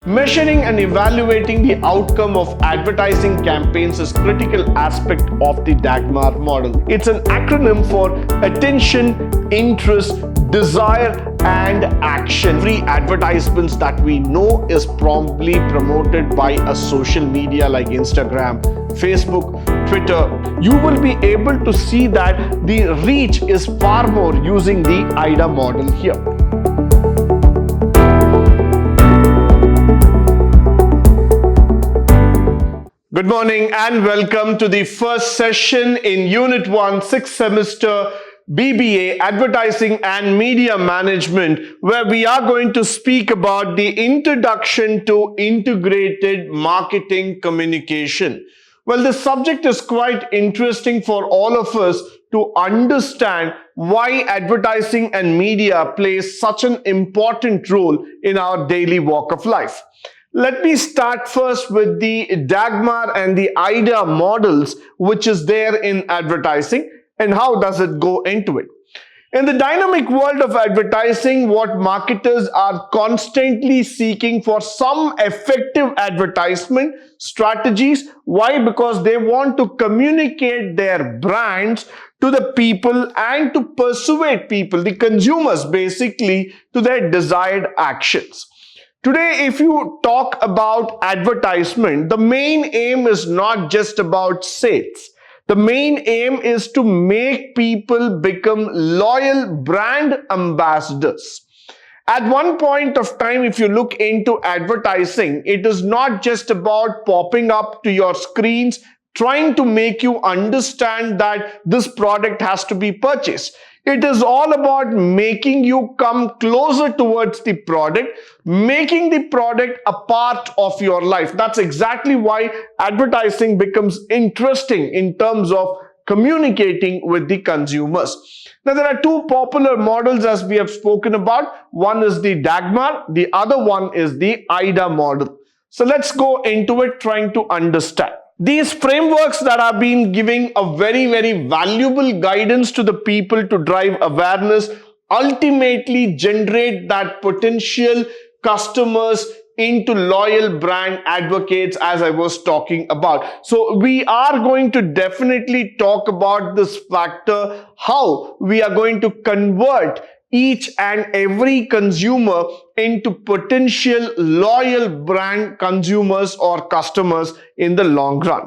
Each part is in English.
Measuring and evaluating the outcome of advertising campaigns is a critical aspect of the Dagmar model. It's an acronym for attention, interest, desire, and action. Every advertisements that we know is probably promoted by a social media like Instagram, Facebook, Twitter. You will be able to see that the reach is far more using the IDA model here. Good morning and welcome to the first session in Unit 1, 6th semester BBA Advertising and Media Management, where we are going to speak about the introduction to integrated marketing communication. Well, this subject is quite interesting for all of us to understand why advertising and media plays such an important role in our daily walk of life. Let me start first with the Dagmar and the IDA models, which is there in advertising, and how does it go into it. In the dynamic world of advertising, what marketers are constantly seeking for some effective advertisement strategies. Why? Because they want to communicate their brands to the people and to persuade people, the consumers basically, to their desired actions. Today, if you talk about advertisement, the main aim is not just about sales. The main aim is to make people become loyal brand ambassadors. At one point of time, if you look into advertising, it is not just about popping up to your screens, trying to make you understand that this product has to be purchased. It is all about making you come closer towards the product, making the product a part of your life. That's exactly why advertising becomes interesting in terms of communicating with the consumers. Now, there are two popular models as we have spoken about. One is the Dagmar, the other one is the IDA model. So let's go into it trying to understand. These frameworks that have been giving a very valuable guidance to the people to drive awareness, ultimately generate that potential customers into loyal brand advocates, as I was talking about. So we are going to definitely talk about this factor, how we are going to convert each and every consumer into potential loyal brand consumers or customers in the long run.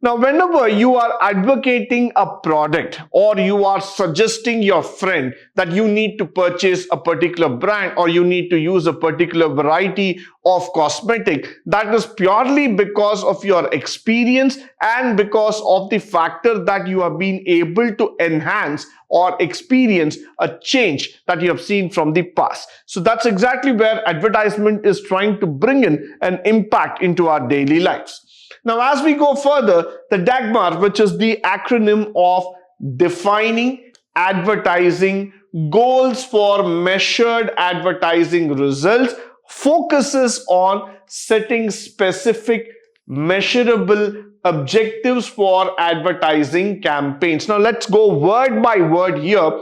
Now, whenever you are advocating a product or you are suggesting your friend that you need to purchase a particular brand or you need to use a particular variety of cosmetic, that is purely because of your experience and because of the factor that you have been able to enhance or experience a change that you have seen from the past. So that's exactly where advertisement is trying to bring in an impact into our daily lives. Now, as we go further, the Dagmar, which is the acronym of defining advertising goals for measured advertising results, focuses on setting specific measurable objectives for advertising campaigns. Now, let's go word by word here.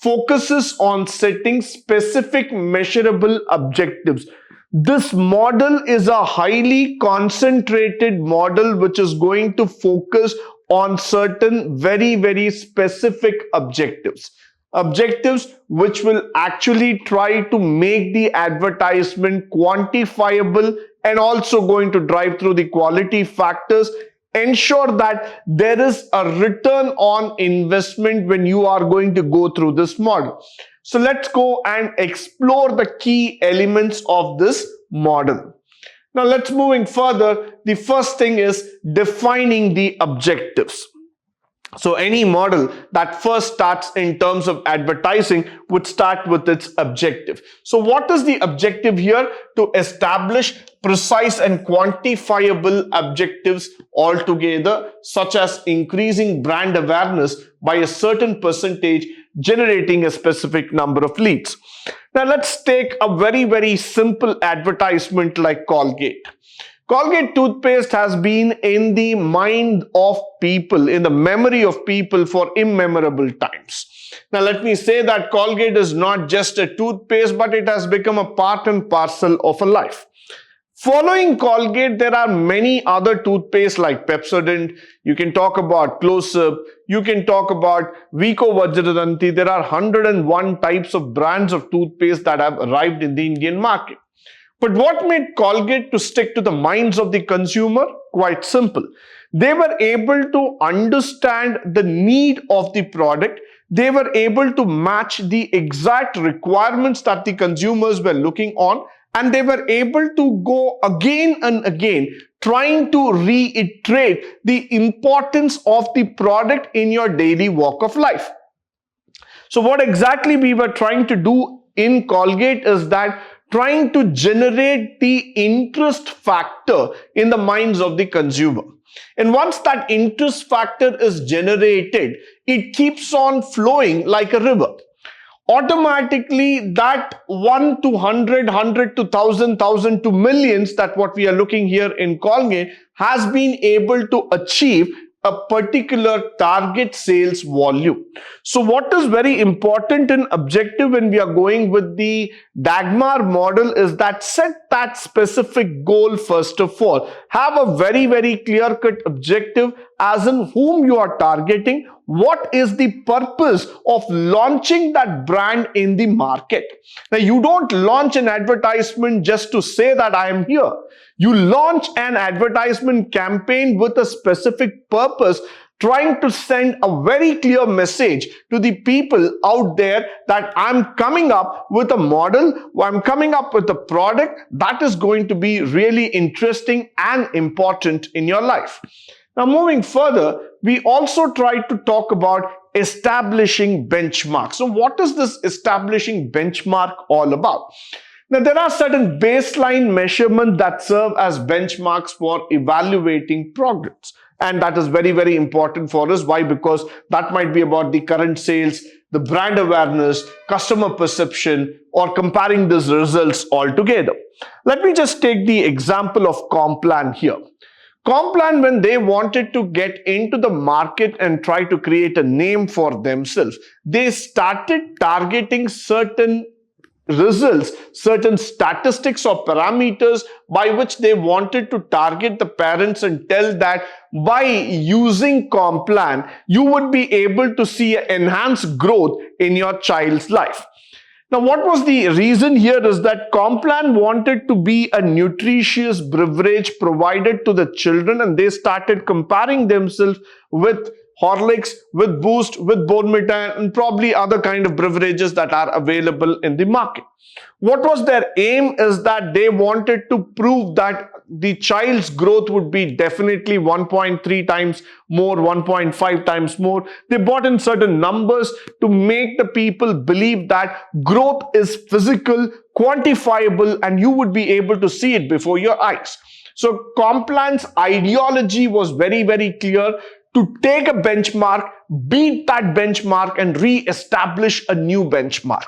Focuses on setting specific measurable objectives. This model is a highly concentrated model which is going to focus on certain very specific objectives. Objectives which will actually try to make the advertisement quantifiable and also going to drive through the quality factors. Ensure that there is a return on investment when you are going to go through this model. So let's go and explore the key elements of this model. Now let's moving further. The first thing is defining the objectives. So any model that first starts in terms of advertising would start with its objective. So what is the objective here? To establish precise and quantifiable objectives altogether, such as increasing brand awareness by a certain percentage, generating a specific number of leads. Now let's take a very simple advertisement like Colgate. Colgate toothpaste has been in the mind of people, in the memory of people for immemorable times. Now let me say that Colgate is not just a toothpaste, but it has become a part and parcel of a life. Following Colgate, there are many other toothpaste like Pepsodent. You can talk about Close-Up. You can talk about Vico Vajradanti. There are 101 types of brands of toothpaste that have arrived in the Indian market. But what made Colgate to stick to the minds of the consumer? Quite simple. They were able to understand the need of the product. They were able to match the exact requirements that the consumers were looking on, and they were able to go again and again trying to reiterate the importance of the product in your daily walk of life. So what exactly we were trying to do in Colgate is that trying to generate the interest factor in the minds of the consumer. And once that interest factor is generated, it keeps on flowing like a river. Automatically, that 1 to 100, 100 to 1,000, 1,000 to millions, that what we are looking here in Colgate, has been able to achieve a particular target sales volume. So what is very important and objective when we are going with the Dagmar model is that set that specific goal first of all. Have a very, very clear-cut objective as in whom you are targeting. What is the purpose of launching that brand in the market? Now, you don't launch an advertisement just to say that I am here. You launch an advertisement campaign with a specific purpose, trying to send a very clear message to the people out there that I'm coming up with a model, I'm coming up with a product that is going to be really interesting and important in your life. Now, moving further, we also try to talk about establishing benchmarks. So what is this establishing benchmark all about? Now, there are certain baseline measurements that serve as benchmarks for evaluating progress. And that is very, very important for us. Why? Because that might be about the current sales, the brand awareness, customer perception, or comparing these results all together. Let me just take the example of Complan here. Complan, when they wanted to get into the market and try to create a name for themselves, they started targeting certain results, certain statistics or parameters by which they wanted to target the parents and tell that by using Complan, you would be able to see enhanced growth in your child's life. Now, what was the reason here is that Complan wanted to be a nutritious beverage provided to the children, and they started comparing themselves with Horlicks, with Boost, with Bournvita, and probably other kind of beverages that are available in the market. What was their aim is that they wanted to prove that the child's growth would be definitely 1.3 times more, 1.5 times more. They brought in certain numbers to make the people believe that growth is physical, quantifiable, and you would be able to see it before your eyes. So Complan's ideology was very, very clear: to take a benchmark, beat that benchmark, and re-establish a new benchmark.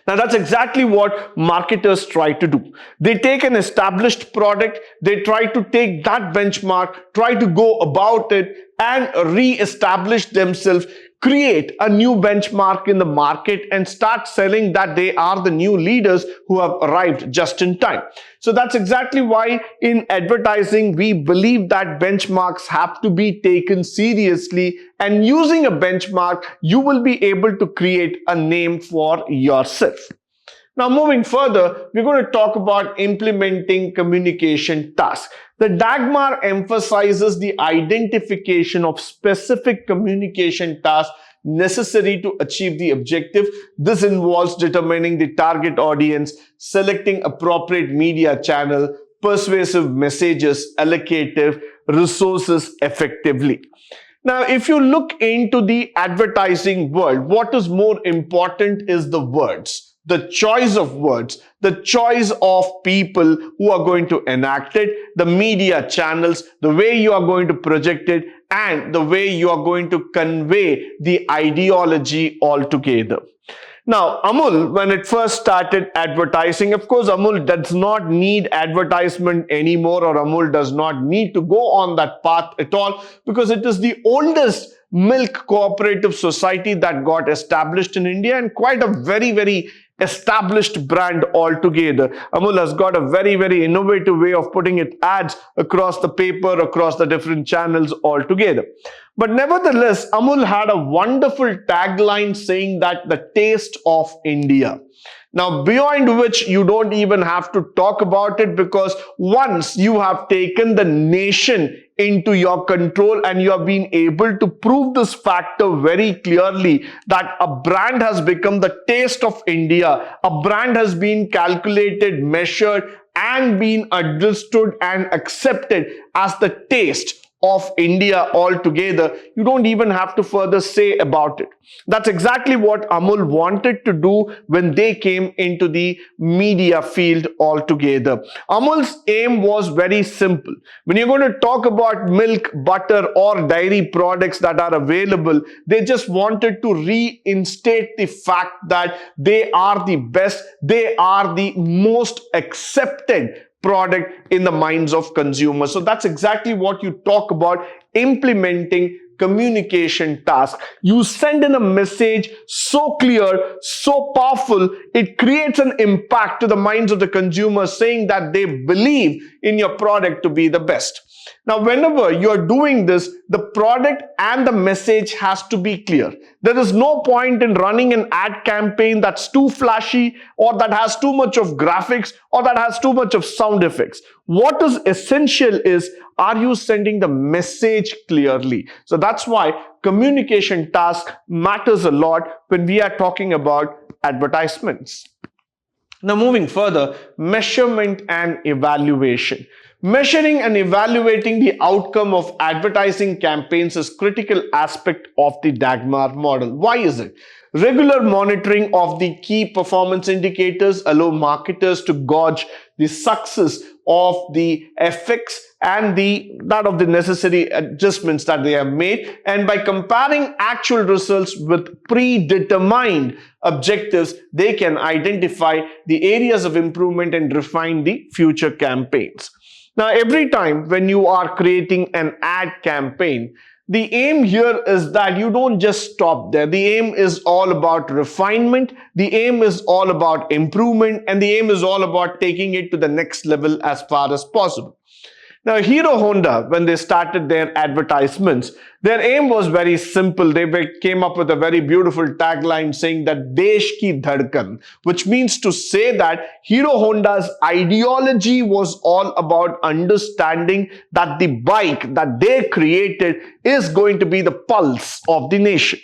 Now, that's exactly what marketers try to do. They take an established product, they try to take that benchmark, try to go about it and re-establish themselves, create a new benchmark in the market, and start selling that they are the new leaders who have arrived just in time. So that's exactly why in advertising, we believe that benchmarks have to be taken seriously, and using a benchmark, you will be able to create a name for yourself. Now, moving further, we're going to talk about implementing communication tasks. The Dagmar emphasizes the identification of specific communication tasks necessary to achieve the objective. This involves determining the target audience, selecting appropriate media channel, persuasive messages, allocative resources effectively. Now, if you look into the advertising world, what is more important is the words. The choice of words, the choice of people who are going to enact it, the media channels, the way you are going to project it, and the way you are going to convey the ideology altogether. Now, Amul, when it first started advertising, of course, Amul does not need advertisement anymore, or Amul does not need to go on that path at all, because it is the oldest milk cooperative society that got established in India, and quite a very, very established brand altogether. Amul has got a very, very innovative way of putting its ads across the paper, across the different channels altogether. But nevertheless, Amul had a wonderful tagline saying that the taste of India. Now, beyond which you don't even have to talk about it, because once you have taken the nation into your control and you have been able to prove this factor very clearly, that a brand has become the taste of India, a brand has been calculated, measured, and been understood and accepted as the taste of India altogether, you don't even have to further say about it. That's exactly what Amul wanted to do when they came into the media field altogether. Amul's aim was very simple. When you're going to talk about milk, butter, or dairy products that are available, they just wanted to reinstate the fact that they are the best, they are the most accepted product in the minds of consumers. So that's exactly what you talk about, implementing communication task. You send in a message so clear, so powerful, it creates an impact to the minds of the consumers, saying that they believe in your product to be the best. Now, whenever you're doing this, the product and the message has to be clear. There is no point in running an ad campaign that's too flashy, or that has too much of graphics, or that has too much of sound effects. What is essential is, are you sending the message clearly? So that's why communication task matters a lot when we are talking about advertisements. Now, moving further, measurement and evaluation. Measuring and evaluating the outcome of advertising campaigns is a critical aspect of the Dagmar model. Why is it? Regular monitoring of the key performance indicators allow marketers to gauge the success of the effects and that of the necessary adjustments that they have made. And by comparing actual results with predetermined objectives, they can identify the areas of improvement and refine the future campaigns. Now, every time when you are creating an ad campaign, the aim here is that you don't just stop there. The aim is all about refinement. The aim is all about improvement. And the aim is all about taking it to the next level as far as possible. Now, Hero Honda, when they started their advertisements, their aim was very simple. They came up with a very beautiful tagline saying that Desh ki dhadkan, which means to say that Hero Honda's ideology was all about understanding that the bike that they created is going to be the pulse of the nation.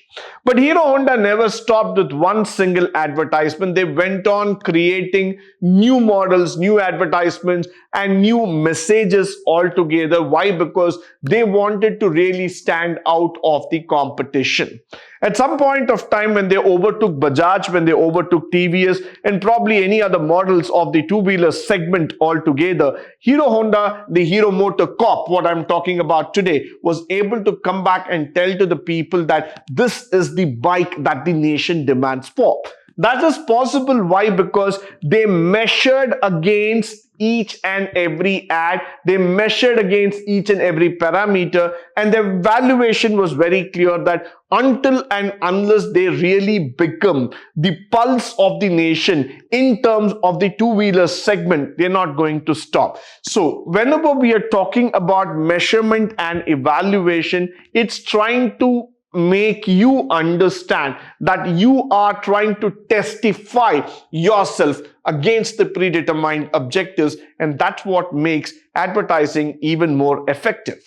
But Hero Honda never stopped with one single advertisement. They went on creating new models, new advertisements, and new messages altogether. Why? Because they wanted to really stand out of the competition. At some point of time, when they overtook Bajaj, when they overtook TVS, and probably any other models of the two-wheeler segment altogether, Hero Honda, the Hero Motor Corp, what I'm talking about today, was able to come back and tell to the people that this is the bike that the nation demands for. That is possible. Why? Because they measured against each and every ad, they measured against each and every parameter, and their valuation was very clear that until and unless they really become the pulse of the nation in terms of the two-wheeler segment, they're not going to stop. So whenever we are talking about measurement and evaluation, it's trying to make you understand that you are trying to testify yourself against the predetermined objectives, and that's what makes advertising even more effective.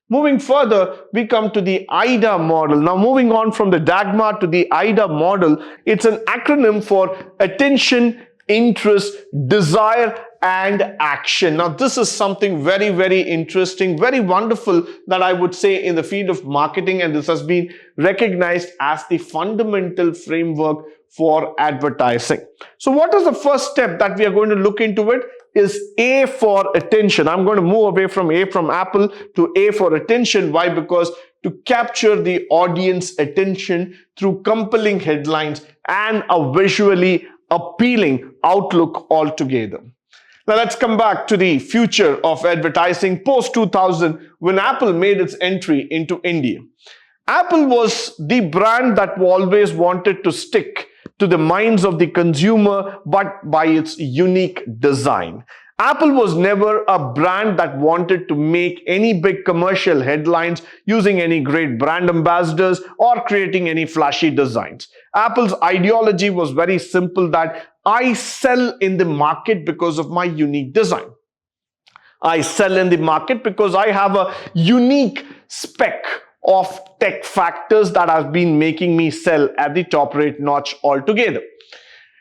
Moving further, we come to the AIDA model. Now, moving on from the Dagmar to the AIDA model, it's an acronym for attention, interest, desire, and action. Now, this is something very, very interesting, very wonderful that I would say in the field of marketing, and this has been recognized as the fundamental framework for advertising. So what is the first step that we are going to look into it? Is A for attention. I'm going to move away from A from Apple to A for attention. Why? Because to capture the audience attention through compelling headlines and a visually appealing outlook altogether. Now let's come back to the future of advertising post 2000, when Apple made its entry into India. Apple was the brand that always wanted to stick to the minds of the consumer, but by its unique design. Apple was never a brand that wanted to make any big commercial headlines using any great brand ambassadors or creating any flashy designs. Apple's ideology was very simple, that I sell in the market because of my unique design. I sell in the market because I have a unique spec of tech factors that have been making me sell at the top rate notch altogether.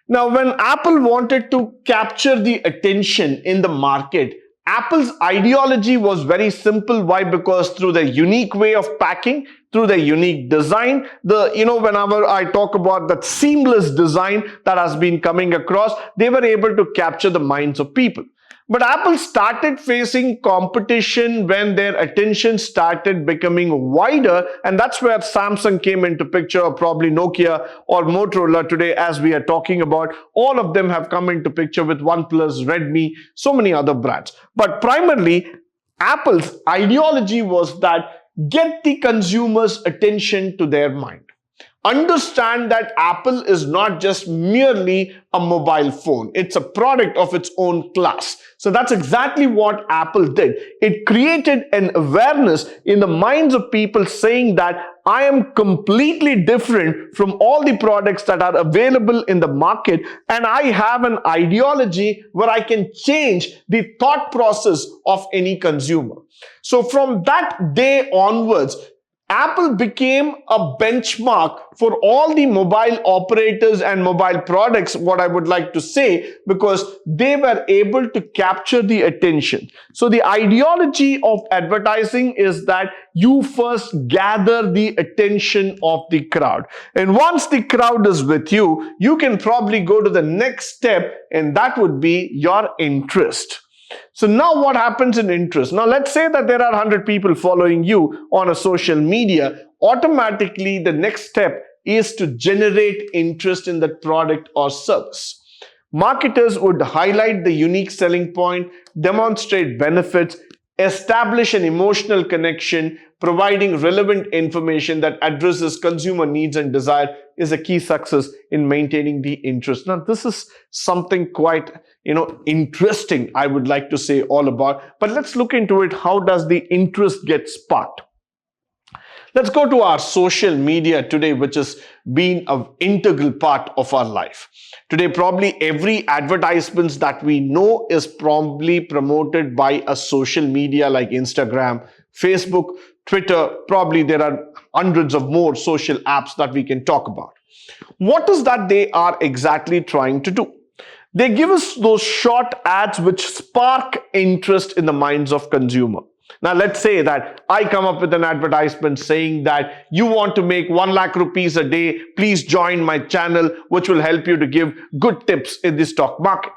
Now, when Apple wanted to capture the attention in the market, Apple's ideology was very simple. Why? Because through their unique way of packing, through their unique design, whenever I talk about that seamless design that has been coming across, they were able to capture the minds of people. But Apple started facing competition when their attention started becoming wider, and that's where Samsung came into picture, or probably Nokia or Motorola today as we are talking about. All of them have come into picture with OnePlus, Redmi, so many other brands. But primarily, Apple's ideology was that get the consumer's attention to their mind. Understand that Apple is not just merely a mobile phone. It's a product of its own class. So that's exactly what Apple did. It created an awareness in the minds of people, saying that I am completely different from all the products that are available in the market, and I have an ideology where I can change the thought process of any consumer. So from that day onwards, Apple became a benchmark for all the mobile operators and mobile products, what I would like to say, because they were able to capture the attention. So the ideology of advertising is that you first gather the attention of the crowd. And once the crowd is with you, you can probably go to the next step, and that would be your interest. So now what happens in interest? Now let's say that there are 100 people following you on a social media. Automatically, the next step is to generate interest in that product or service. Marketers would highlight the unique selling point, demonstrate benefits, establish an emotional connection. Providing relevant information that addresses consumer needs and desire is a key success in maintaining the interest. Now, this is something quite, interesting, I would like to say all about. But let's look into it. How does the interest get sparked? Let's go to our social media today, which has been an integral part of our life. Today, probably every advertisement that we know is probably promoted by a social media like Instagram, Facebook, Twitter. Probably there are hundreds of more social apps that we can talk about. What is that they are exactly trying to do? They give us those short ads which spark interest in the minds of consumer. Now, let's say that I come up with an advertisement saying that you want to make 1 lakh rupees a day. Please join my channel, which will help you to give good tips in the stock market.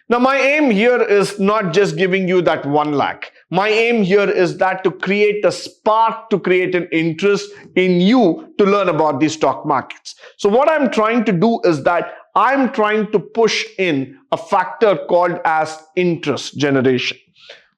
Now, my aim here is not just giving you that 1 lakh. My aim here is that to create a spark, to create an interest in you to learn about the stock markets. So what I'm trying to do is that I'm trying to push in a factor called as interest generation.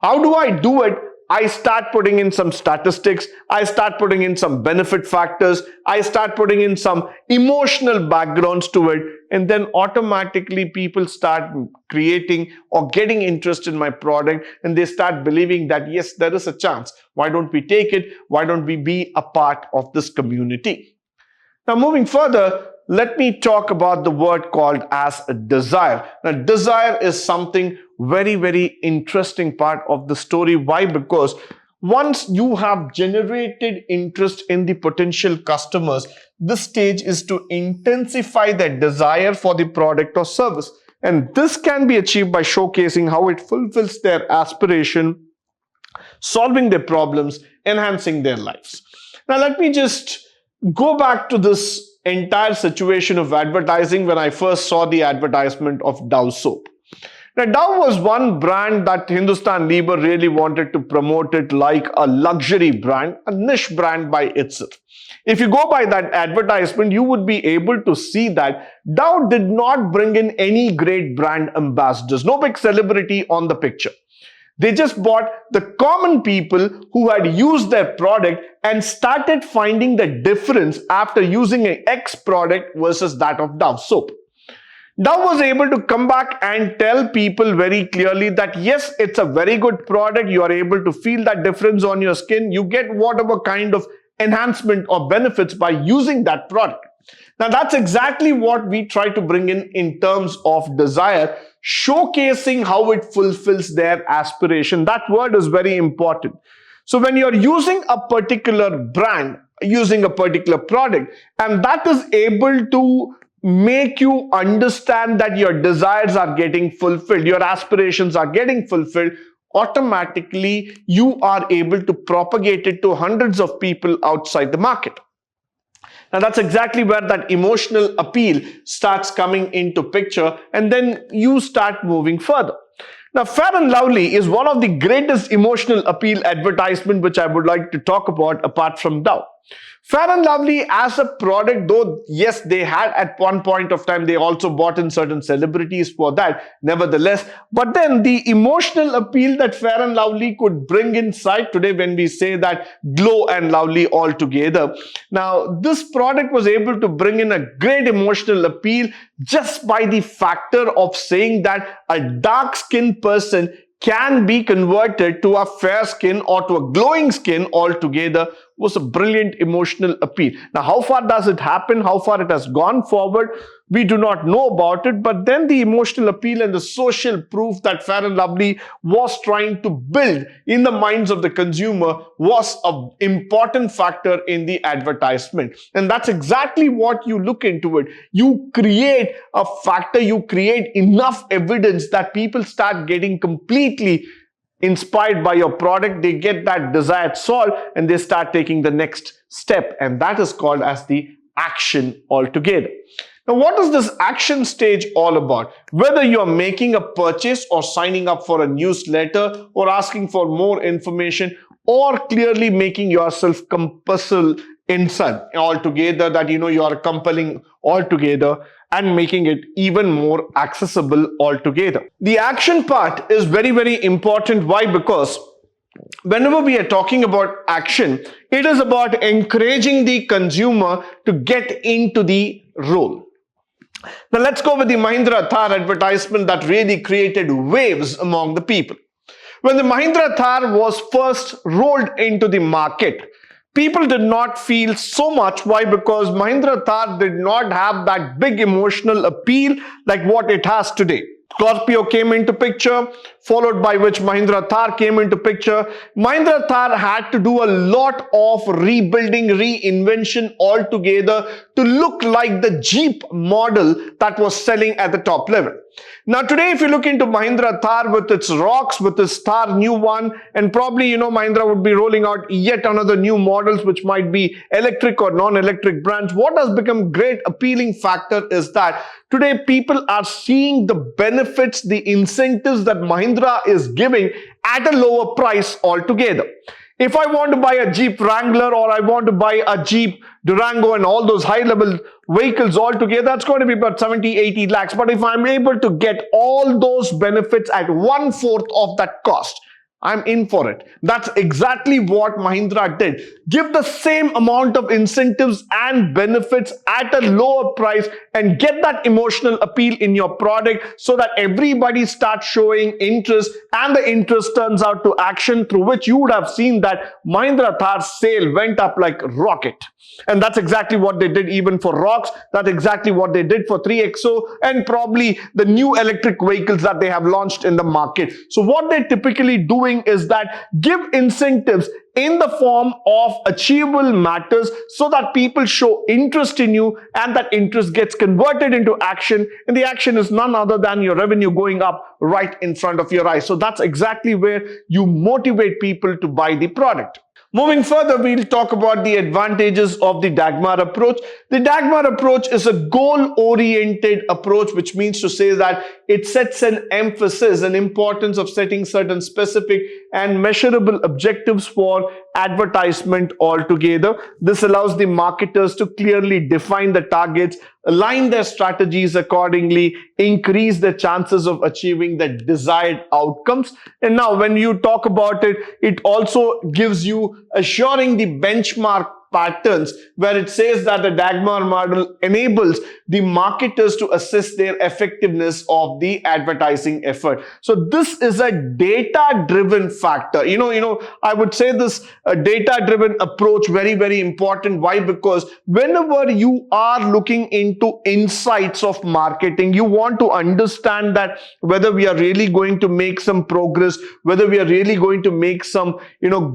How do I do it? I start putting in some statistics. I start putting in some benefit factors. I start putting in some emotional backgrounds to it. And then automatically people start creating or getting interest in my product. And they start believing that, yes, there is a chance. Why don't we take it? Why don't we be a part of this community? Now, moving further, let me talk about the word called as a desire. Now, desire is something very, very interesting part of the story. Why? Because once you have generated interest in the potential customers, this stage is to intensify their desire for the product or service. And this can be achieved by showcasing how it fulfills their aspiration, solving their problems, enhancing their lives. Now, let me just go back to this entire situation of advertising when I first saw the advertisement of Dove soap. Now, Dove was one brand that Hindustan Lever really wanted to promote it like a luxury brand, a niche brand by itself. If you go by that advertisement, you would be able to see that Dove did not bring in any great brand ambassadors, no big celebrity on the picture. They just bought the common people who had used their product and started finding the difference after using an X product versus that of Dove soap. Dove was able to come back and tell people very clearly that yes, it's a very good product. You are able to feel that difference on your skin. You get whatever kind of enhancement or benefits by using that product. Now, that's exactly what we try to bring in terms of desire, showcasing how it fulfills their aspiration. That word is very important. So when you're using a particular brand, using a particular product, and that is able to make you understand that your desires are getting fulfilled, your aspirations are getting fulfilled, automatically you are able to propagate it to hundreds of people outside the market. Now, that's exactly where that emotional appeal starts coming into picture, and then you start moving further. Now, Fair and Lovely is one of the greatest emotional appeal advertisement which I would like to talk about apart from Dove. Fair and Lovely as a product, though, yes, they had at one point of time, they also bought in certain celebrities for that, nevertheless. But then the emotional appeal that Fair and Lovely could bring inside today when we say that glow and lovely all together. Now, this product was able to bring in a great emotional appeal just by the factor of saying that a dark-skinned person can be converted to a fair skin or to a glowing skin altogether was a brilliant emotional appeal. Now, how far does it happen? How far it has gone forward? We do not know about it, but then the emotional appeal and the social proof that Fair and Lovely was trying to build in the minds of the consumer was an important factor in the advertisement. And that's exactly what you look into it. You create a factor, you create enough evidence that people start getting completely inspired by your product. They get that desired solve and they start taking the next step, and that is called as the action altogether. Now, what is this action stage all about? Whether you're making a purchase or signing up for a newsletter or asking for more information or clearly making yourself compulsive inside altogether, that you are compelling altogether and making it even more accessible altogether. The action part is very, very important. Why? Because whenever we are talking about action, it is about encouraging the consumer to get into the role. Now, let's go with the Mahindra Thar advertisement that really created waves among the people. When the Mahindra Thar was first rolled into the market, people did not feel so much. Why? Because Mahindra Thar did not have that big emotional appeal like what it has today. Scorpio came into picture, followed by which Mahindra Thar came into picture. Mahindra Thar had to do a lot of rebuilding, reinvention altogether to look like the Jeep model that was selling at the top level. Now, today, if you look into Mahindra Thar with its rocks, with its Thar new one, and probably, Mahindra would be rolling out yet another new models, which might be electric or non-electric brands. What has become great appealing factor is that today people are seeing the benefits, the incentives that Mahindra is giving at a lower price altogether. If I want to buy a Jeep Wrangler or I want to buy a Jeep Durango and all those high-level vehicles altogether, that's going to be about 70, 80 lakhs. But if I'm able to get all those benefits at 1/4 of that cost, I'm in for it. That's exactly what Mahindra did. Give the same amount of incentives and benefits at a lower price and get that emotional appeal in your product so that everybody starts showing interest, and the interest turns out to action, through which you would have seen that Mahindra Thar's sale went up like rocket. And that's exactly what they did even for rocks. That's exactly what they did for 3XO and probably the new electric vehicles that they have launched in the market. So what they're typically doing is that give incentives in the form of achievable matters so that people show interest in you, and that interest gets converted into action, and the action is none other than your revenue going up right in front of your eyes. So that's exactly where you motivate people to buy the product. Moving further, we'll talk about the advantages of the Dagmar approach. The Dagmar approach is a goal-oriented approach, which means to say that it sets an emphasis and importance of setting certain specific and measurable objectives for advertisement altogether. This allows the marketers to clearly define the targets, align their strategies accordingly, increase the chances of achieving the desired outcomes. And now when you talk about it, it also gives you assuring the benchmark patterns, where it says that the Dagmar model enables the marketers to assess their effectiveness of the advertising effort. So this is a data-driven factor. I would say this data-driven approach very, very important. Why? Because whenever you are looking into insights of marketing, you want to understand that whether we are really going to make some progress, whether we are really going to make some,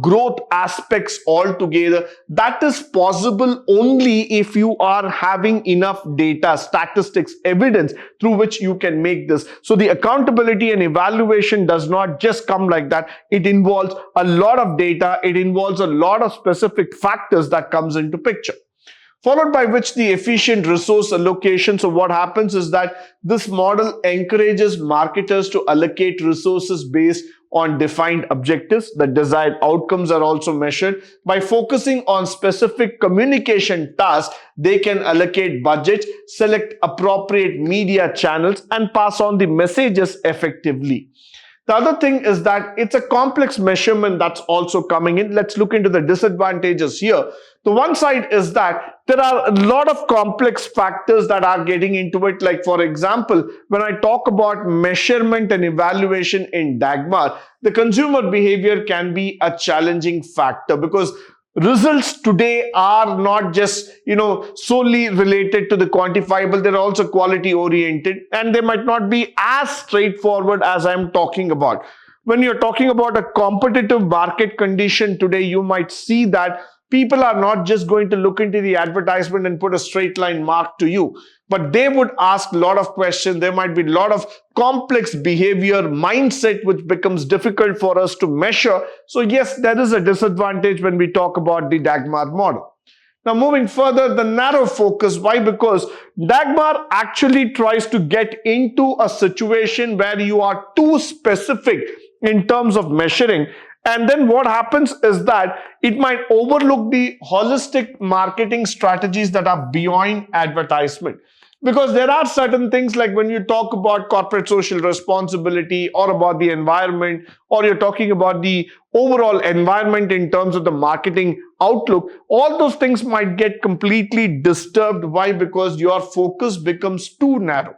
growth aspects altogether. That is possible only if you are having enough data, statistics, evidence through which you can make this. So the accountability and evaluation does not just come like that. It involves a lot of data. It involves a lot of specific factors that comes into picture. Followed by which the efficient resource allocation. So what happens is that this model encourages marketers to allocate resources based on defined objectives. The desired outcomes are also measured. By focusing on specific communication tasks, they can allocate budgets, select appropriate media channels, and pass on the messages effectively. The other thing is that it's a complex measurement that's also coming in. Let's look into the disadvantages here. The one side is that there are a lot of complex factors that are getting into it. Like, for example, when I talk about measurement and evaluation in Dagmar, the consumer behavior can be a challenging factor, because results today are not just, solely related to the quantifiable. They're also quality oriented, and they might not be as straightforward as I'm talking about. When you're talking about a competitive market condition today, you might see that people are not just going to look into the advertisement and put a straight line mark to you, but they would ask a lot of questions. There might be a lot of complex behavior, mindset, which becomes difficult for us to measure. So yes, there is a disadvantage when we talk about the Dagmar model. Now, moving further, the narrow focus. Why? Because Dagmar actually tries to get into a situation where you are too specific in terms of measuring. And then what happens is that it might overlook the holistic marketing strategies that are beyond advertisement. Because there are certain things, like when you talk about corporate social responsibility, or about the environment, or you're talking about the overall environment in terms of the marketing outlook, all those things might get completely disturbed. Why? Because your focus becomes too narrow.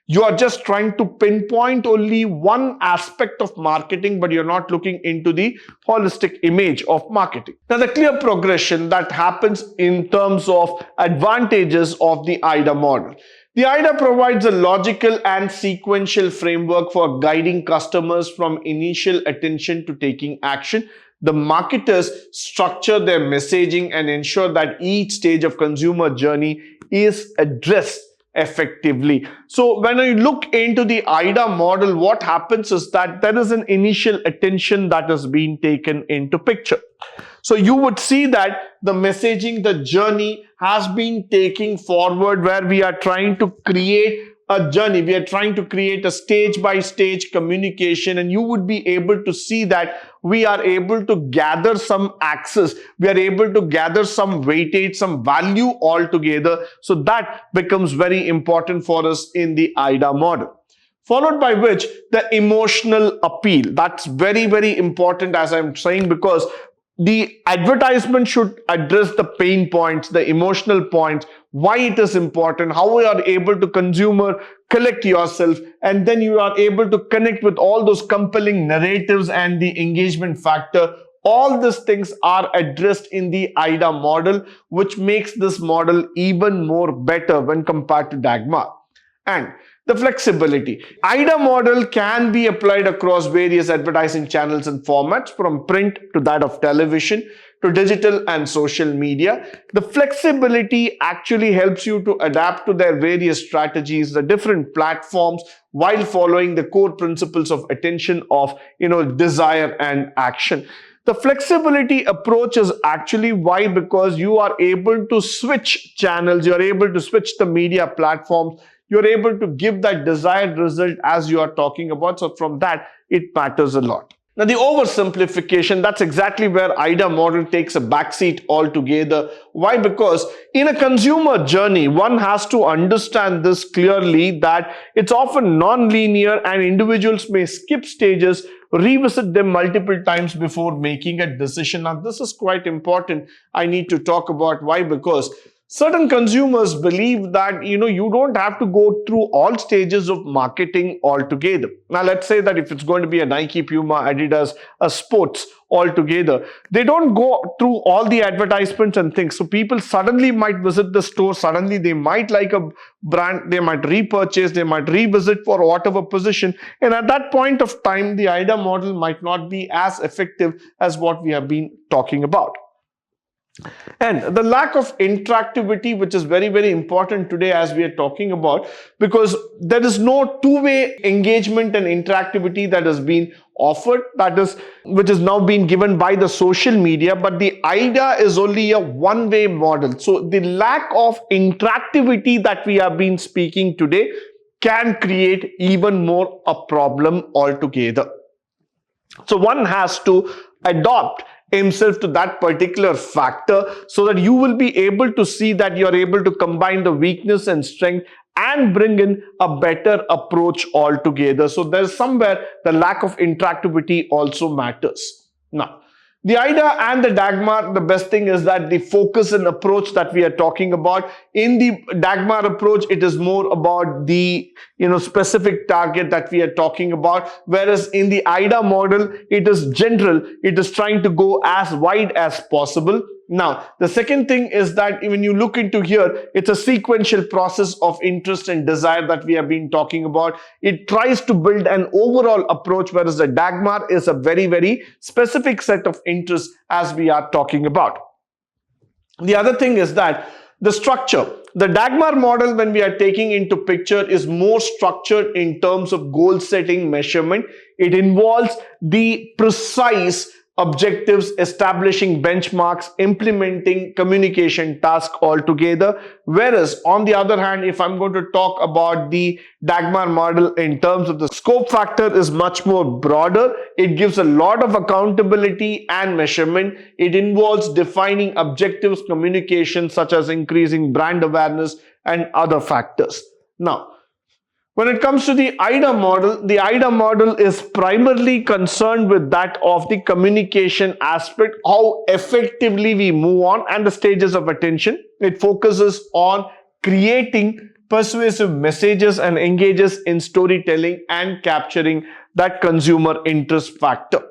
You are just trying to pinpoint only one aspect of marketing, but you're not looking into the holistic image of marketing. Now, the clear progression that happens in terms of advantages of the IDA model. The IDA provides a logical and sequential framework for guiding customers from initial attention to taking action. The marketers structure their messaging and ensure that each stage of consumer journey is addressed effectively. So when I look into the IDA model, what happens is that there is an initial attention that is being taken into picture. So you would see that the messaging, the journey has been taking forward, where we are trying to create a journey. We are trying to create a stage-by-stage communication, and you would be able to see that we are able to gather some access. We are able to gather some weightage, some value altogether. So that becomes very important for us in the IDA model. Followed by which the emotional appeal. That's very, very important, as I'm saying, because the advertisement should address the pain points, the emotional points, why it is important, how we are able to consumer collect yourself, and then you are able to connect with all those compelling narratives and the engagement factor. All these things are addressed in the IDA model, which makes this model even more better when compared to Dagmar. And the flexibility. IDA model can be applied across various advertising channels and formats, from print to that of television to digital and social media. The flexibility actually helps you to adapt to their various strategies, the different platforms, while following the core principles of attention, of desire and action. The flexibility approach is actually why, because you are able to switch channels, you're able to switch the media platforms, you're able to give that desired result as you are talking about. So from that, it matters a lot. Now, the oversimplification, that's exactly where AIDA model takes a backseat altogether. Why? Because in a consumer journey, one has to understand this clearly, that it's often non-linear and individuals may skip stages, revisit them multiple times before making a decision. Now, this is quite important. I need to talk about why, because certain consumers believe that you don't have to go through all stages of marketing altogether. Now, let's say that if it's going to be a Nike, Puma, Adidas, a sports altogether, they don't go through all the advertisements and things. So people suddenly might visit the store, suddenly they might like a brand, they might repurchase, they might revisit for whatever position, and at that point of time, the AIDA model might not be as effective as what we have been talking about. And the lack of interactivity, which is very, very important today as we are talking about, because there is no two-way engagement and interactivity that has been offered, which is now being given by the social media, but the AIDA is only a one-way model. So the lack of interactivity that we have been speaking today can create even more a problem altogether. So one has to adopt himself to that particular factor, so that you will be able to see that you're able to combine the weakness and strength and bring in a better approach altogether. So there's somewhere the lack of interactivity also matters. Now, the AIDA and the DAGMAR, the best thing is that the focus and approach that we are talking about. In the DAGMAR approach, it is more about the specific target that we are talking about, whereas in the AIDA model, it is general. It is trying to go as wide as possible. Now, the second thing is that when you look into here, it's a sequential process of interest and desire that we have been talking about. It tries to build an overall approach, whereas the DAGMAR is a very, very specific set of interests as we are talking about. The other thing is that the structure. The DAGMAR model, when we are taking into picture, is more structured in terms of goal setting measurement. It involves the precise objectives, establishing benchmarks, implementing communication tasks altogether. Whereas on the other hand, if I'm going to talk about the DAGMAR model in terms of the scope factor, is much more broader. It gives a lot of accountability and measurement. It involves defining objectives, communication, such as increasing brand awareness and other factors. Now, when it comes to the AIDA model is primarily concerned with that of the communication aspect, how effectively we move on, and the stages of attention. It focuses on creating persuasive messages and engages in storytelling and capturing that consumer interest factor.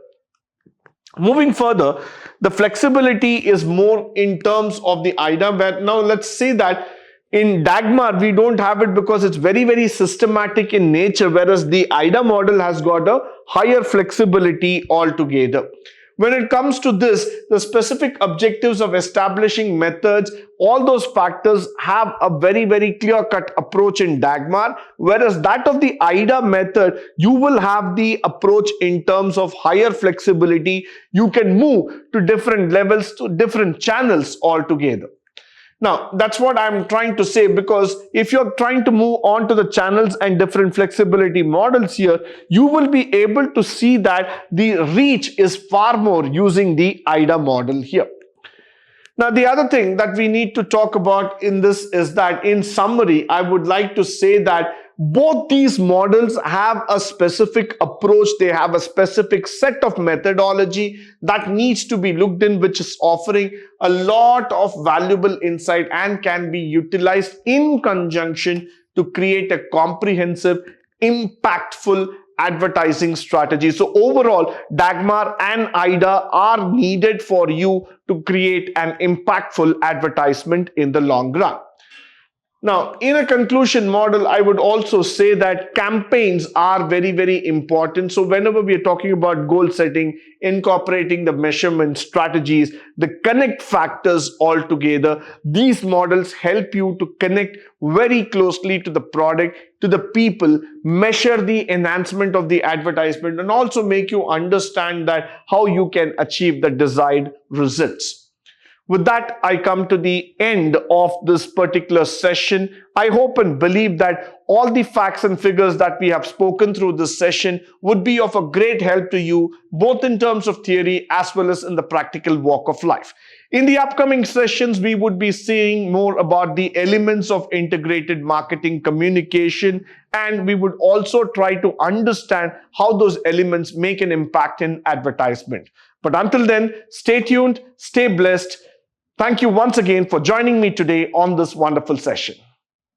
Moving further, the flexibility is more in terms of the AIDA, where now let's say that in DAGMAR, we don't have it because it's very, very systematic in nature, whereas the AIDA model has got a higher flexibility altogether. When it comes to this, the specific objectives of establishing methods, all those factors have a very, very clear-cut approach in DAGMAR, whereas that of the AIDA method, you will have the approach in terms of higher flexibility. You can move to different levels, to different channels altogether. Now, that's what I'm trying to say, because if you're trying to move on to the channels and different flexibility models here, you will be able to see that the reach is far more using the AIDA model here. Now, the other thing that we need to talk about in this is that, in summary, I would like to say that both these models have a specific approach. They have a specific set of methodology that needs to be looked in, which is offering a lot of valuable insight and can be utilized in conjunction to create a comprehensive, impactful advertising strategy. So overall, DAGMAR and AIDA are needed for you to create an impactful advertisement in the long run. Now, in a conclusion model, I would also say that campaigns are very, very important. So whenever we are talking about goal setting, incorporating the measurement strategies, the connect factors all together, these models help you to connect very closely to the product, to the people, measure the enhancement of the advertisement, and also make you understand that how you can achieve the desired results. With that, I come to the end of this particular session. I hope and believe that all the facts and figures that we have spoken through this session would be of a great help to you, both in terms of theory as well as in the practical walk of life. In the upcoming sessions, we would be seeing more about the elements of integrated marketing communication, and we would also try to understand how those elements make an impact in advertisement. But until then, stay tuned, stay blessed. Thank you once again for joining me today on this wonderful session.